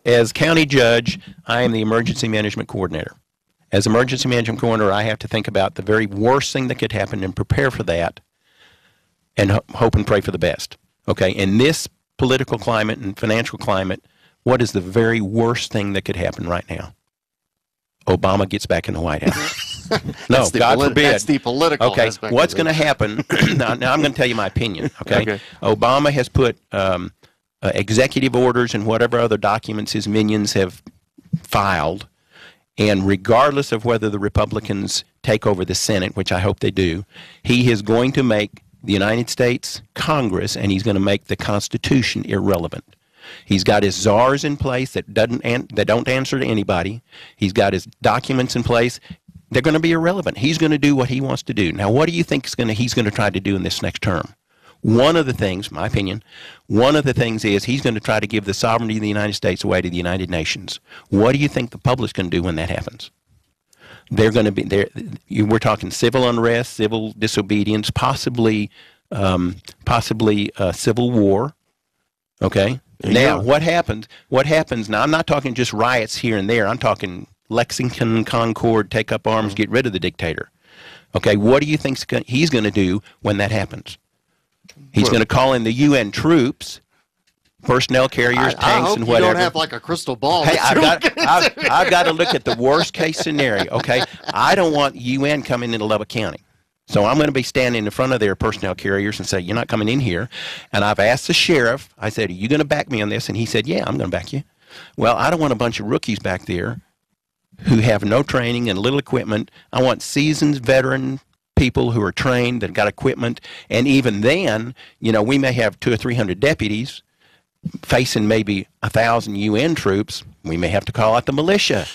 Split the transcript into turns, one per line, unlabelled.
as county judge, I am the emergency management coordinator. As emergency management coordinator, I have to think about the very worst thing that could happen and prepare for that and hope and pray for the best. Okay, in this political climate and financial climate, what is the very worst thing that could happen right now? Obama gets back in the White House. No, God forbid.
That's the political aspect.
Okay, what's going to happen? now I'm going to tell you my opinion. Okay, Obama has put executive orders and whatever other documents his minions have filed, and regardless of whether the Republicans take over the Senate, which I hope they do, he is going to make the United States Congress, and he's going to make the Constitution irrelevant. He's got his czars in place that don't answer to anybody. He's got his documents in place. They're going to be irrelevant. He's going to do what he wants to do. Now, what do you think he's going to try to do in this next term? One of the things, my opinion, one of the things is he's going to try to give the sovereignty of the United States away to the United Nations. What do you think the public's going to do when that happens? They're going to be there. We're talking civil unrest, civil disobedience, possibly civil war. Okay. Now, what happens? Now, I'm not talking just riots here and there. I'm talking Lexington, Concord, take up arms, get rid of the dictator. Okay. What do you think he's going to do when that happens? He's going to call in the UN troops, personnel carriers, tanks, and whatever.
You don't have like a crystal ball.
Hey, I've got to look at the worst case scenario. Okay, I don't want UN coming into Lubbock County, so I'm going to be standing in front of their personnel carriers and say, "You're not coming in here." And I've asked the sheriff. I said, "Are you going to back me on this?" And he said, "Yeah, I'm going to back you." Well, I don't want a bunch of rookies back there who have no training and little equipment. I want seasoned veteran people who are trained, that got equipment, and even then, we may have 200 or 300 deputies facing maybe 1,000 UN troops. We may have to call out the militia